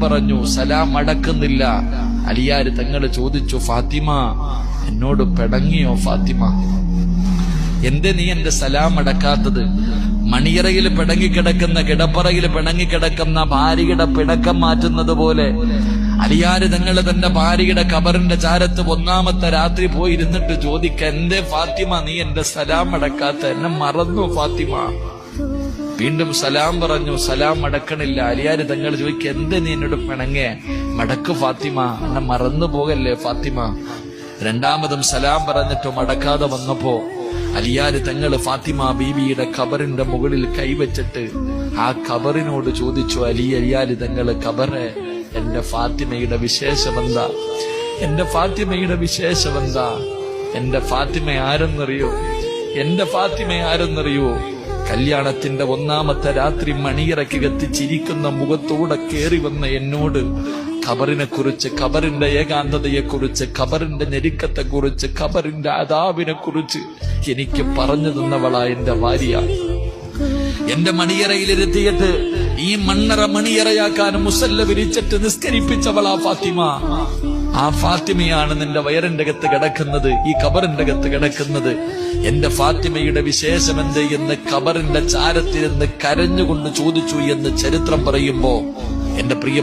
പറഞ്ഞു, സലാം അടക്കുന്നില്ല. അലിയാര് തങ്ങൾ ചോദിച്ചു, ഫാത്തിമ എന്നോട് പിണങ്ങിയോ ഫാത്തിമ? എന്തേ നീ എന്റെ സലാം അടക്കാത്തത്? മണിയറയിൽ പിണങ്ങിക്കിടക്കുന്ന, കിടപ്പറയിൽ പിണങ്ങിക്കിടക്കുന്ന ഭാര്യയുടെ പിണക്കം മാറ്റുന്നത് പോലെ അലിയാര് തങ്ങൾ തന്റെ ഭാര്യയുടെ ഖബറിന്റെ ചാരത്ത് 1-ാമത്തെ രാത്രി പോയി ഇരുന്നിട്ട് ചോദിക്ക, എന്തേ ഫാത്തിമ നീ എന്റെ സലാം അടക്കാത്ത? എന്നെ മറന്നു ഫാത്തിമ? വീണ്ടും സലാം പറഞ്ഞു, സലാം അടക്കണില്ല. അലിയാര് തങ്ങൾ ചോദിക്ക, എന്തേ നീ എന്നോട് പിണങ്ങേ? മടക്ക് ഫാത്തിമ, എന്നെ മറന്നു പോകല്ലേ ഫാത്തിമ? 2-മതും സലാം പറഞ്ഞിട്ടും അടക്കാതെ വന്നപ്പോ അലിയാര് തങ്ങൾ ഫാത്തിമ ബീവിയുടെ ഖബറിന്റെ മുകളിൽ കൈവച്ചിട്ട് ആ ഖബറിനോട് ചോദിച്ചു, അലിയാര് തങ്ങൾ ഖബറെ, എന്റെ ഫാത്തിമയുടെ വിശേഷമെന്താ? എന്റെ ഫാത്തിമയുടെ വിശേഷമെന്താ? എന്റെ ഫാത്തിമ ആരെന്നറിയോ? എന്റെ ഫാത്തിമ ആരെന്നറിയോ? കല്യാണത്തിന്റെ 1-ാമത്തെ രാത്രി മണിയറക്കകത്ത് ചിരിക്കുന്ന മുഖത്തോടെ കേറി വന്ന എന്നോട് ഖബറിനെ കുറിച്ച്, ഖബറിന്റെ ഏകാന്തതയെക്കുറിച്ച്, ഖബറിന്റെ ഞെരുക്കത്തെക്കുറിച്ച്, ഖബറിന്റെ അദാബിനെ കുറിച്ച് എനിക്ക് പറഞ്ഞു തന്നവളാ എന്റെ ഭാര്യ. എന്റെ മണിയറയിലിരുത്തിയിട്ട് ഈ മണ്ണറ മണിയറയാക്കാൻ മുസല്ല വിരിച്ചിട്ട് നിസ്കരിപ്പിച്ചവളാ ഫാത്തിമ. ആ ഫാത്തിമയാണ് നിന്റെ വയറിന്റെ അകത്ത് കിടക്കുന്നത്, ഈ ഖബറിന്റെ അകത്ത് കിടക്കുന്നത്. എന്റെ ഫാത്തിമയുടെ വിശേഷമെന്ത് എന്ന് ഖബറിന്റെ ചാരത്തിരുന്ന് കരഞ്ഞുകൊണ്ട് ചോദിച്ചു എന്ന് ചരിത്രം പറയുമ്പോ എന്റെ പ്രിയ